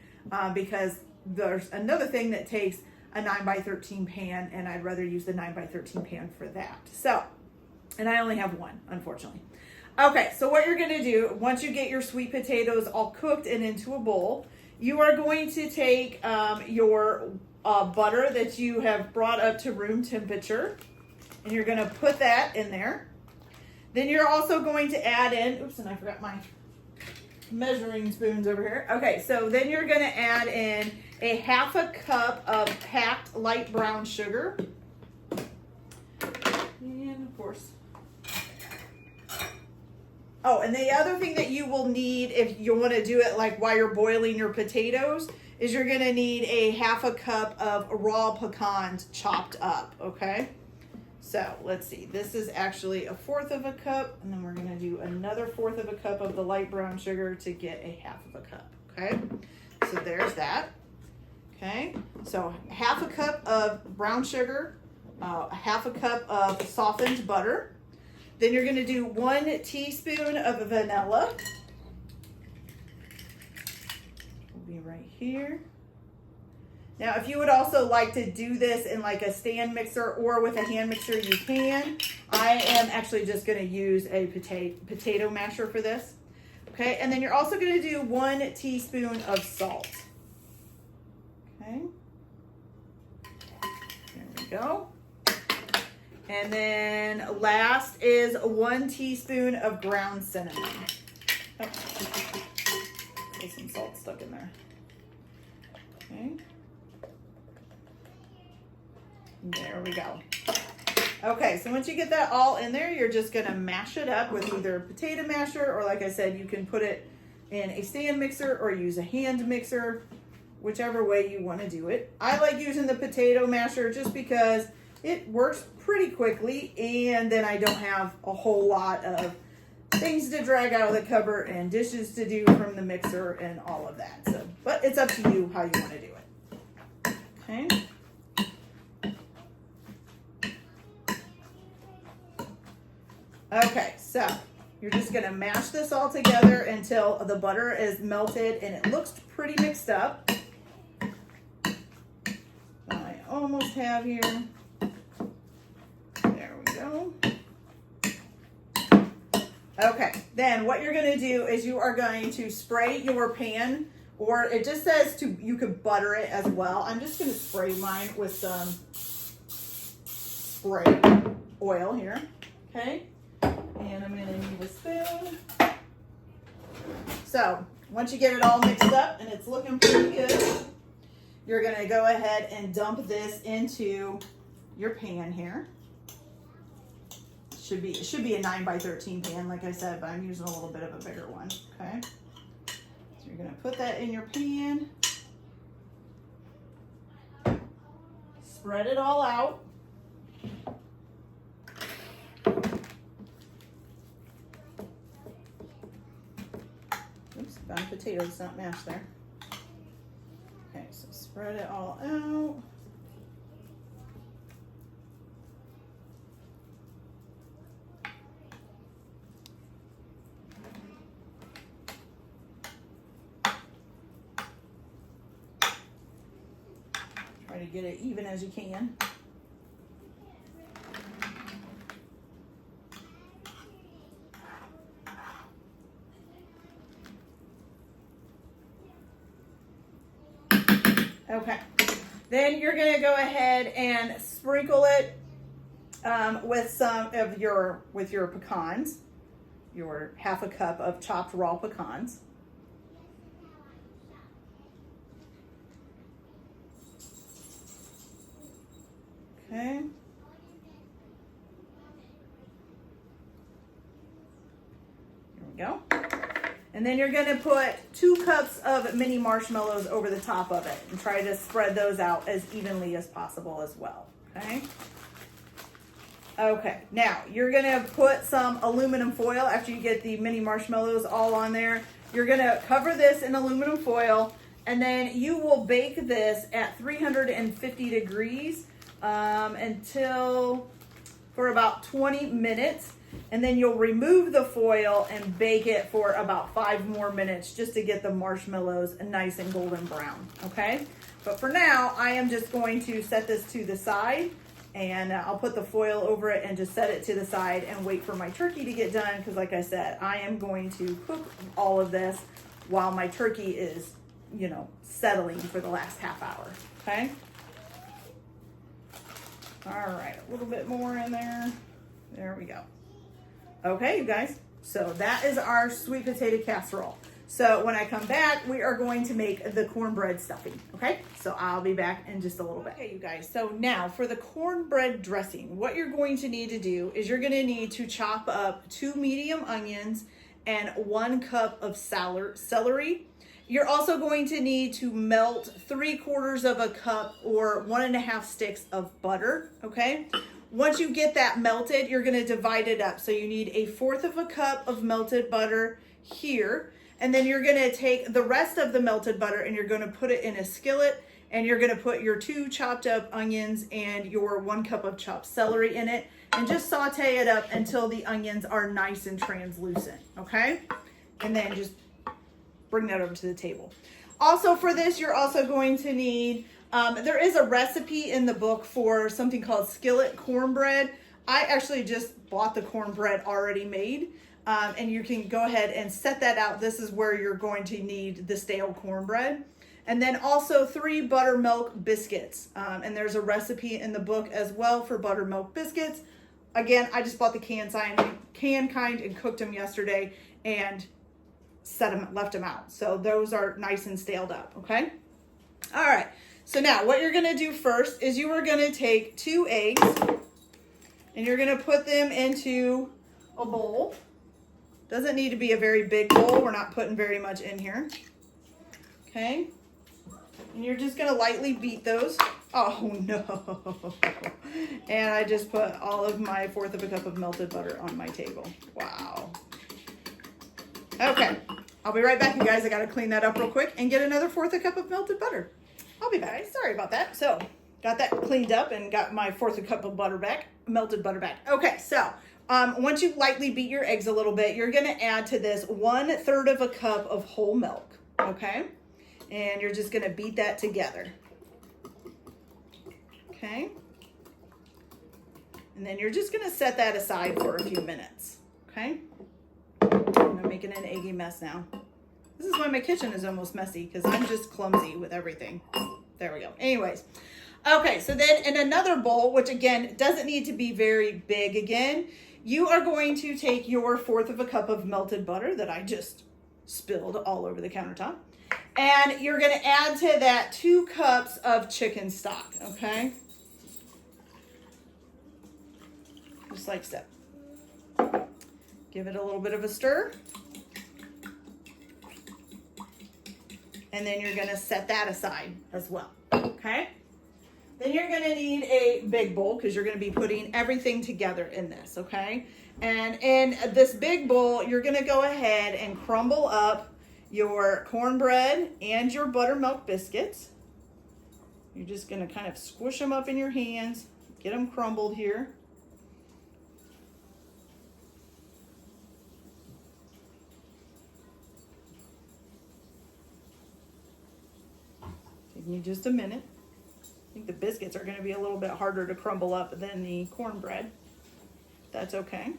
because there's another thing that takes a 9 by 13 pan, and I'd rather use the 9 by 13 pan for that. So, and I only have one, unfortunately. Okay, so what you're going to do, once you get your sweet potatoes all cooked and into a bowl, you are going to take your butter that you have brought up to room temperature, and you're going to put that in there. Then you're also going to add in, oops, and I forgot my measuring spoons over here. Okay, so then you're going to add in a 1/2 cup of packed light brown sugar. And of course, oh, and the other thing that you will need if you want to do it like while you're boiling your potatoes is you're going to need a 1/2 cup of raw pecans chopped up, okay? So let's see, this is actually a 1/4 cup, and then we're going to do another 1/4 cup of the light brown sugar to get a 1/2 cup, okay? So there's that, okay? So 1/2 cup of brown sugar, 1/2 cup of softened butter. Then you're going to do 1 teaspoon of vanilla. Will be right here. Now, if you would also like to do this in like a stand mixer or with a hand mixer, you can. I am actually just going to use a potato masher for this. Okay, and then you're also going to do 1 teaspoon of salt. Okay, there we go. And then last is 1 teaspoon of ground cinnamon. Oh, there's some salt stuck in there. Okay. There we go. Okay, so once you get that all in there, you're just gonna mash it up with either a potato masher, or like I said, you can put it in a stand mixer or use a hand mixer, whichever way you wanna do it. I like using the potato masher just because it works pretty quickly, and then I don't have a whole lot of things to drag out of the cupboard and dishes to do from the mixer and all of that. So, but it's up to you how you want to do it. Okay. Okay, so you're just going to mash this all together until the butter is melted and it looks pretty mixed up. I almost have here. There we go. Okay, then what you're going to do is you are going to spray your pan, or it just says you could butter it as well. I'm just going to spray mine with some spray oil here. Okay. And I'm going to need a spoon. So once you get it all mixed up and it's looking pretty good, you're going to go ahead and dump this into your pan here. It should be a 9x13 pan, like I said, but I'm using a little bit of a bigger one. Okay. So you're going to put that in your pan. Spread it all out. Oops, found potatoes not mashed there. Okay, so spread it all out. Try to get it even as you can. Okay, then you're going to go ahead and sprinkle it with some of your pecans, your 1/2 cup of chopped raw pecans. Okay. Here we go. And then you're going to put 2 cups of mini marshmallows over the top of it and try to spread those out as evenly as possible as well. Okay. Okay. Now you're going to put some aluminum foil after you get the mini marshmallows all on there. You're going to cover this in aluminum foil, and then you will bake this at 350 degrees for about 20 minutes. And then you'll remove the foil and bake it for about 5 more minutes just to get the marshmallows nice and golden brown, okay? But for now, I am just going to set this to the side, and I'll put the foil over it and just set it to the side and wait for my turkey to get done, because like I said, I am going to cook all of this while my turkey is, settling for the last half hour, okay? All right, a little bit more in there. There we go. Okay, you guys, so that is our sweet potato casserole. So when I come back, we are going to make the cornbread stuffing, okay? So I'll be back in just a little bit. Okay, you guys, so now for the cornbread dressing, what you're going to need to do is you're gonna need to chop up 2 medium onions and 1 cup of celery. You're also going to need to melt 3/4 of a cup or 1.5 sticks of butter, okay? Once you get that melted, you're gonna divide it up. So you need 1/4 of a cup of melted butter here. And then you're gonna take the rest of the melted butter and you're gonna put it in a skillet, and you're gonna put your 2 chopped up onions and your 1 cup of chopped celery in it, and just saute it up until the onions are nice and translucent, okay? And then just bring that over to the table. Also for this, you're also going to need, there is a recipe in the book for something called skillet cornbread. I actually just bought the cornbread already made. And you can go ahead and set that out. This is where you're going to need the stale cornbread. And then also 3 buttermilk biscuits. And there's a recipe in the book as well for buttermilk biscuits. Again, I just bought the can kind and cooked them yesterday and left them out. So those are nice and staled up, okay? All right, so now what you're gonna do first is you are gonna take 2 eggs and you're gonna put them into a bowl. Doesn't need to be a very big bowl. We're not putting very much in here. Okay. And you're just gonna lightly beat those. Oh no. And I just put all of my 1/4 of a cup of melted butter on my table. Wow. Okay. I'll be right back, you guys. I gotta clean that up real quick and get another 1/4 a cup of melted butter. I'll be back. Sorry about that. So got that cleaned up and got my 1/4 a cup of butter back, melted butter back. Okay, so once you lightly beat your eggs a little bit, you're gonna add to this 1/3 of a cup of whole milk, okay? And you're just gonna beat that together, okay? And then you're just gonna set that aside for a few minutes, okay? I'm making an eggy mess now. This is why my kitchen is almost messy, because I'm just clumsy with everything. There we go. Anyways, okay, so then in another bowl, which again, doesn't need to be very big again, you are going to take your 1/4 of a cup of melted butter that I just spilled all over the countertop. And you're gonna add to that 2 cups of chicken stock, okay? Just like so. Give it a little bit of a stir. And then you're gonna set that aside as well, okay? Then you're gonna need a big bowl because you're gonna be putting everything together in this, okay? And in this big bowl, you're gonna go ahead and crumble up your cornbread and your buttermilk biscuits. You're just gonna kind of squish them up in your hands, get them crumbled here. Taking you just a minute. I think the biscuits are going to be a little bit harder to crumble up than the cornbread. That's okay.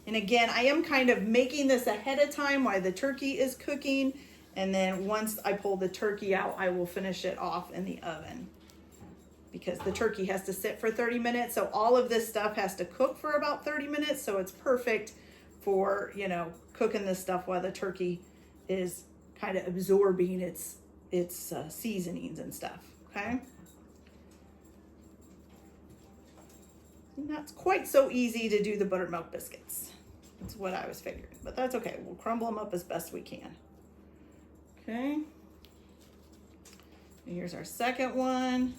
And again, I am kind of making this ahead of time while the turkey is cooking. And then once I pull the turkey out, I will finish it off in the oven, because the turkey has to sit for 30 minutes. So all of this stuff has to cook for about 30 minutes. So it's perfect for, you know, cooking this stuff while the turkey is kind of absorbing its seasonings and stuff. Okay. Not quite so easy to do the buttermilk biscuits. That's what I was figuring, but that's okay. We'll crumble them up as best we can. Okay. And here's our second one.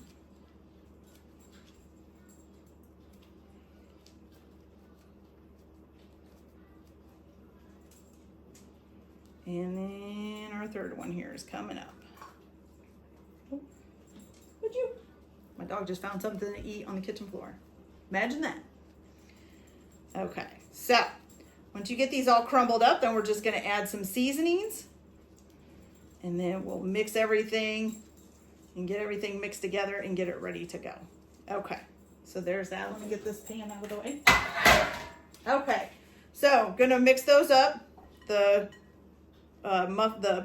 And then our third one here is coming up. Oh, would you? My dog just found something to eat on the kitchen floor. Imagine that. Okay, so once you get these all crumbled up, then we're just gonna add some seasonings. And then we'll mix everything and get everything mixed together and get it ready to go. Okay, so there's that. Let me get this pan out of the way. Okay, so gonna mix those up. The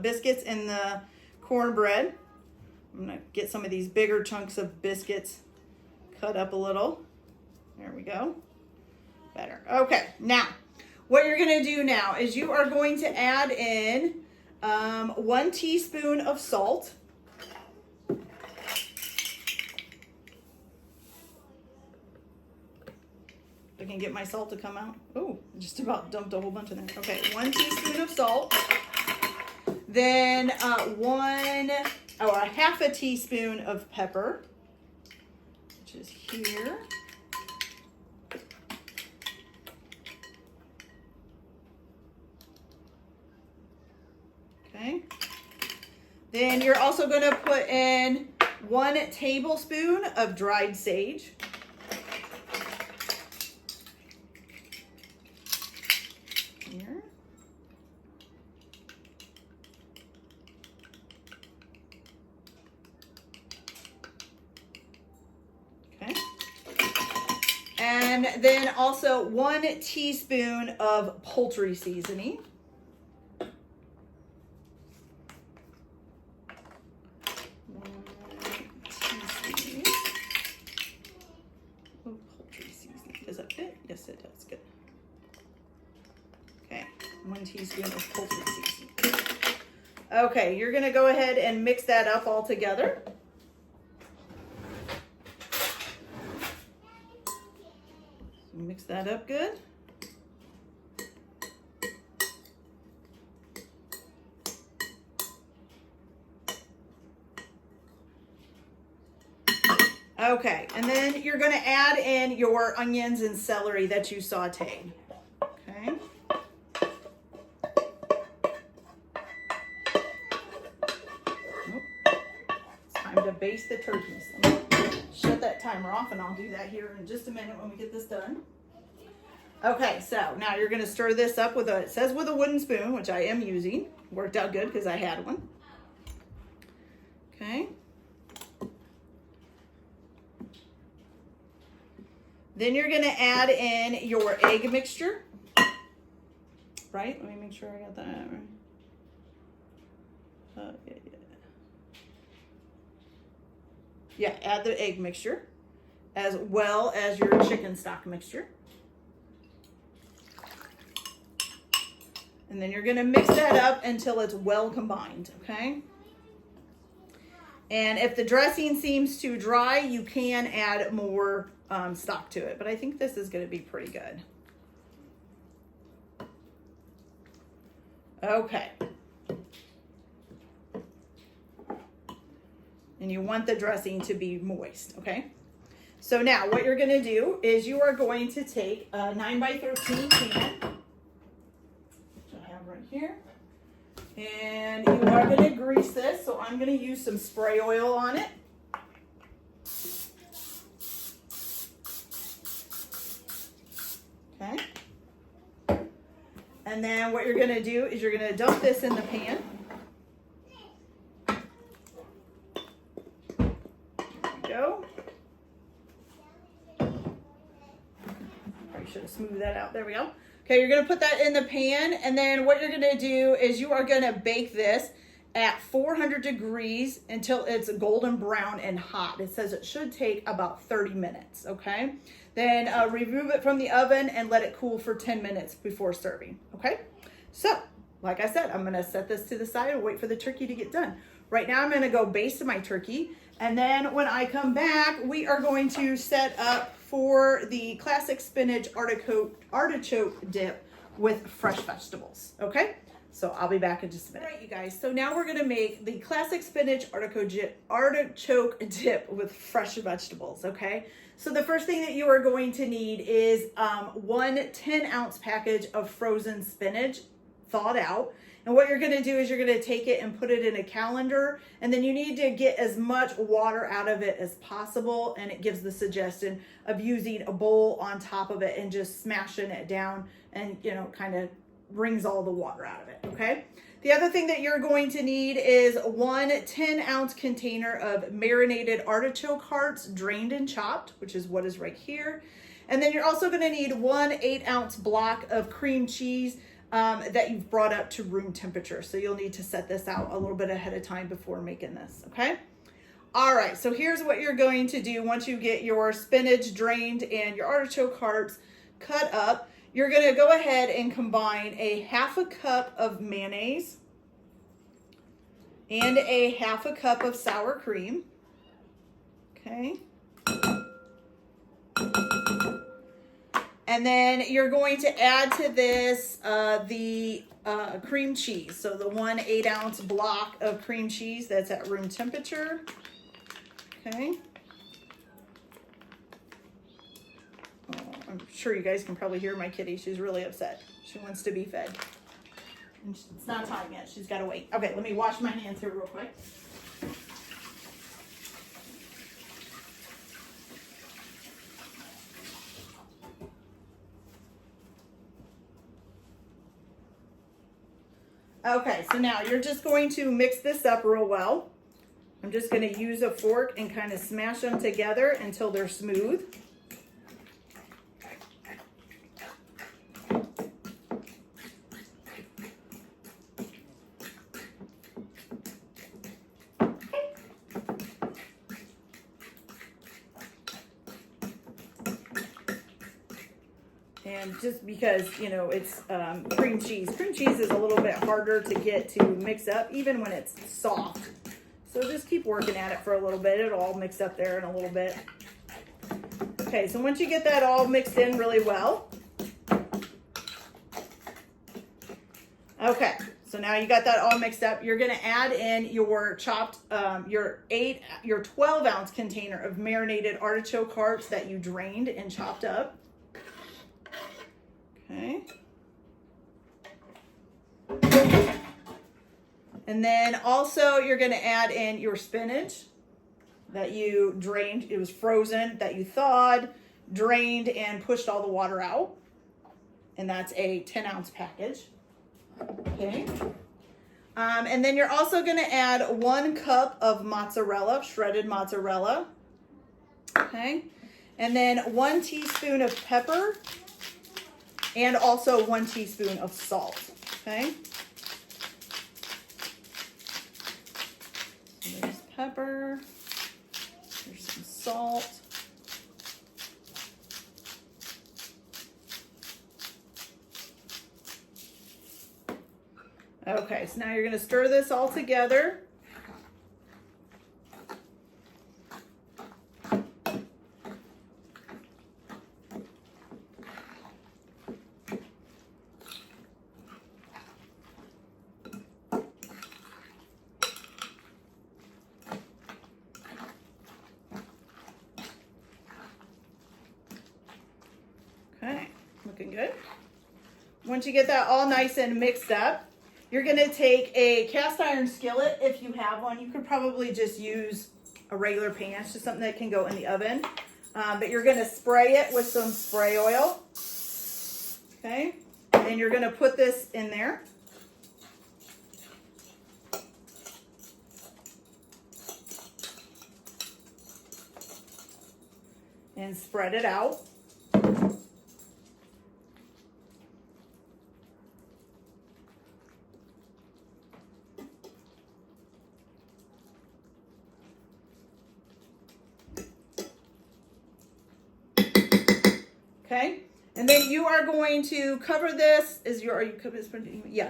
biscuits and the cornbread. I'm gonna get some of these bigger chunks of biscuits cut up a little. There we go. Better. Okay, now what you're going to do now is you are going to add in 1 teaspoon of salt. I can get my salt to come out. Oh, just about dumped a whole bunch of that. Okay, 1 teaspoon of salt. Then a half a teaspoon of pepper, which is here. Okay. Then you're also going to put in 1 tablespoon of dried sage. Here. Okay. And then also 1 teaspoon of poultry seasoning. Does that fit? Yes, it does. Good. Okay, 1 teaspoon of poultry seasoning. Okay, you're going to go ahead and mix that up all together. Mix that up good. Okay, and then you're going to add in your onions and celery that you sauteed. Okay. It's time to baste the turkeys. I'm going to shut that timer off, and I'll do that here in just a minute when we get this done. Okay, so now you're going to stir this up with it says with a wooden spoon, which I am using. Worked out good because I had one. Okay. Then you're going to add in your egg mixture. Right? Let me make sure I got that right. Yeah, add the egg mixture as well as your chicken stock mixture. And then you're going to mix that up until it's well combined, okay? And if the dressing seems too dry, you can add more stock to it. But I think this is going to be pretty good. Okay. And you want the dressing to be moist, okay? So now what you're going to do is you are going to take a 9x13 pan, which I have right here. And you are going to grease this, so I'm going to use some spray oil on it. Okay. And then what you're going to do is you're going to dump this in the pan. There we go. Probably should have smoothed that out. There we go. Okay, you're gonna put that in the pan, and then what you're gonna do is you are gonna bake this at 400 degrees until it's golden brown and hot. It says it should take about 30 minutes, okay? Then remove it from the oven and let it cool for 10 minutes before serving, okay? So, like I said, I'm gonna set this to the side and wait for the turkey to get done. Right now I'm gonna go baste my turkey, and then when I come back, we are going to set up for the classic spinach artichoke dip with fresh vegetables, okay? So I'll be back in just a minute. All right, you guys, so now we're gonna make the classic spinach artichoke dip with fresh vegetables, okay? So the first thing that you are going to need is 1 10-ounce package of frozen spinach, thawed out. And what you're gonna do is you're gonna take it and put it in a colander, and then you need to get as much water out of it as possible, and it gives the suggestion of using a bowl on top of it and just smashing it down, and kind of wrings all the water out of it, okay? The other thing that you're going to need is 1 10-ounce container of marinated artichoke hearts, drained and chopped, which is what is right here. And then you're also gonna need 1 8-ounce block of cream cheese that you've brought up to room temperature. So you'll need to set this out a little bit ahead of time before making this, okay? All right, so here's what you're going to do once you get your spinach drained and your artichoke hearts cut up, you're going to go ahead and combine a 1/2 cup of mayonnaise and a 1/2 cup of sour cream. Okay. And then you're going to add to this the cream cheese. So the 1 8-ounce block of cream cheese that's at room temperature. Okay. Oh, I'm sure you guys can probably hear my kitty. She's really upset. She wants to be fed. And it's not time yet. She's got to wait. Okay, let me wash my hands here real quick. Okay, so now you're just going to mix this up real well. I'm just going to use a fork and kind of smash them together until they're smooth. And just because, you know, it's cream cheese. Cream cheese is a little bit harder to get to mix up, even when it's soft. So just keep working at it for a little bit. It'll all mix up there in a little bit. Okay, so once you get that all mixed in really well. Okay, so now you got that all mixed up. You're gonna add in your chopped, your 12-ounce container of marinated artichoke hearts that you drained and chopped up. Okay. And then also you're going to add in your spinach that you drained. It was frozen, that you thawed, drained, and pushed all the water out. And that's a 10-ounce package. Okay. And then you're also going to add 1 cup of mozzarella, shredded mozzarella. Okay. And then 1 teaspoon of pepper. And also 1 teaspoon of salt, okay? So there's pepper, there's some salt. Okay, so now you're gonna stir this all together. Okay, looking good. Once you get that all nice and mixed up, you're gonna take a cast iron skillet if you have one. You could probably just use a regular pan. It's just something that can go in the oven. But you're gonna spray it with some spray oil. Okay, and you're gonna put this in there. And spread it out. Okay, and then you are going to cover this.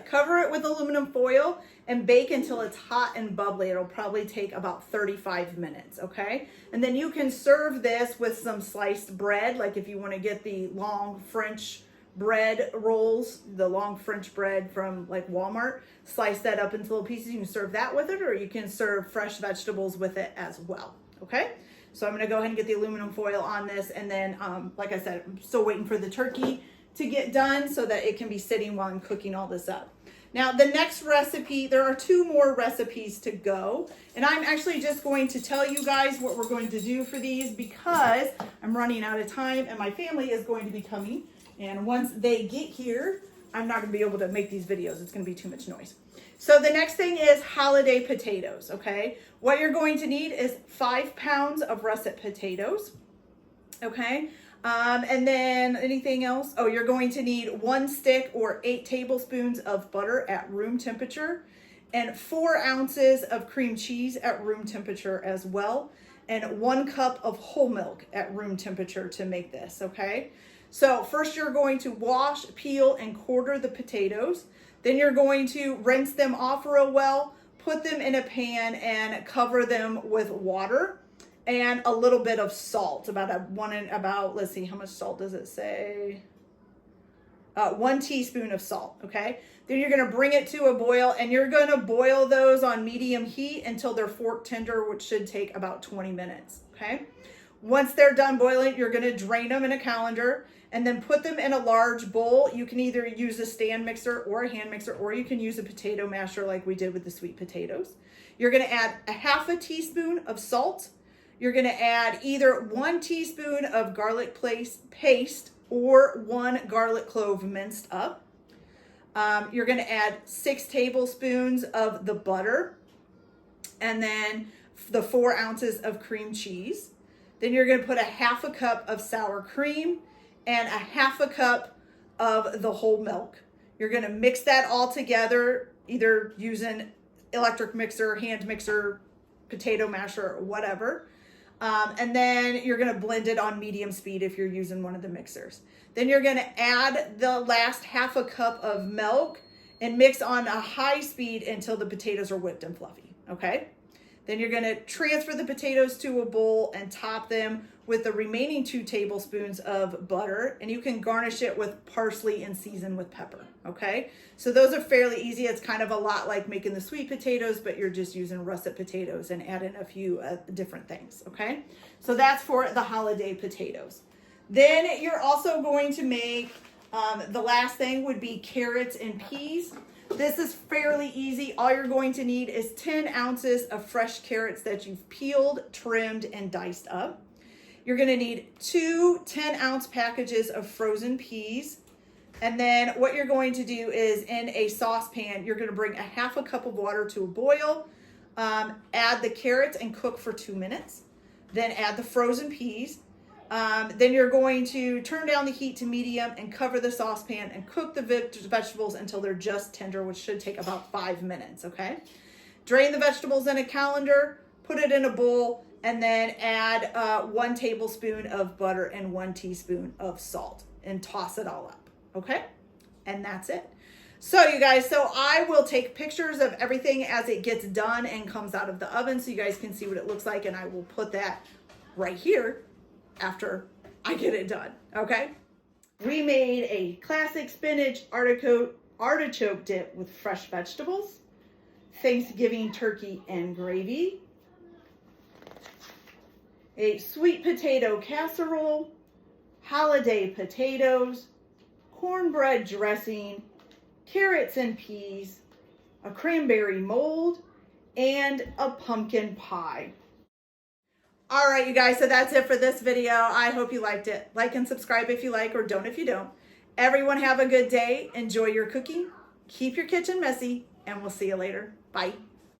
Cover it with aluminum foil and bake until it's hot and bubbly. It'll probably take about 35 minutes, okay? And then you can serve this with some sliced bread, like if you want to get the long French bread rolls, the long French bread from like Walmart, slice that up into little pieces. You can serve that with it, or you can serve fresh vegetables with it as well, okay? So I'm gonna go ahead and get the aluminum foil on this, and then, like I said, I'm still waiting for the turkey to get done so that it can be sitting while I'm cooking all this up. Now, the next recipe, there are 2 more recipes to go, and I'm actually just going to tell you guys what we're going to do for these because I'm running out of time and my family is going to be coming, and once they get here, I'm not gonna be able to make these videos. It's gonna be too much noise. So the next thing is holiday potatoes, okay? What you're going to need is 5 pounds of russet potatoes, okay? And then anything else? Oh, you're going to need 1 stick or 8 tablespoons of butter at room temperature, and 4 ounces of cream cheese at room temperature as well, and 1 cup of whole milk at room temperature to make this, okay? So first you're going to wash, peel, and quarter the potatoes. Then you're going to rinse them off real well, put them in a pan and cover them with water and a little bit of salt, let's see, how much salt does it say? 1 teaspoon of salt, okay? Then you're gonna bring it to a boil and you're gonna boil those on medium heat until they're fork tender, which should take about 20 minutes, okay? Once they're done boiling, you're gonna drain them in a colander and then put them in a large bowl. You can either use a stand mixer or a hand mixer, or you can use a potato masher like we did with the sweet potatoes. You're gonna add a 1/2 teaspoon of salt. You're gonna add either 1 teaspoon of garlic paste or 1 garlic clove minced up. You're gonna add 6 tablespoons of the butter and then the 4 ounces of cream cheese. Then you're gonna put a 1/2 cup of sour cream and a 1/2 cup of the whole milk. You're gonna mix that all together, either using electric mixer, hand mixer, potato masher, or whatever. And then you're gonna blend it on medium speed if you're using one of the mixers. Then you're gonna add the last 1/2 cup of milk and mix on a high speed until the potatoes are whipped and fluffy, okay? Then you're gonna transfer the potatoes to a bowl and top them with the remaining 2 tablespoons of butter, and you can garnish it with parsley and season with pepper, okay? So those are fairly easy. It's kind of a lot like making the sweet potatoes, but you're just using russet potatoes and adding a few different things, okay? So that's for the holiday potatoes. Then you're also going to make, the last thing would be carrots and peas. This is fairly easy. All you're going to need is 10 ounces of fresh carrots that you've peeled, trimmed, and diced up. You're gonna need 2 10-ounce packages of frozen peas. And then what you're going to do is in a saucepan, you're gonna bring a 1/2 cup of water to a boil, add the carrots and cook for 2 minutes. Then add the frozen peas. Then you're going to turn down the heat to medium and cover the saucepan and cook the vegetables until they're just tender, which should take about 5 minutes, okay? Drain the vegetables in a colander, put it in a bowl, and then add 1 tablespoon of butter and 1 teaspoon of salt and toss it all up, okay? And that's it. So you guys, so I will take pictures of everything as it gets done and comes out of the oven so you guys can see what it looks like, and I will put that right here after I get it done, okay? We made a classic spinach artichoke dip with fresh vegetables, Thanksgiving turkey and gravy, a sweet potato casserole, holiday potatoes, cornbread dressing, carrots and peas, a cranberry mold, and a pumpkin pie. All right, you guys, so that's it for this video. I hope you liked it. Like and subscribe if you like, or don't if you don't. Everyone have a good day. Enjoy your cooking. Keep your kitchen messy, and we'll see you later. Bye.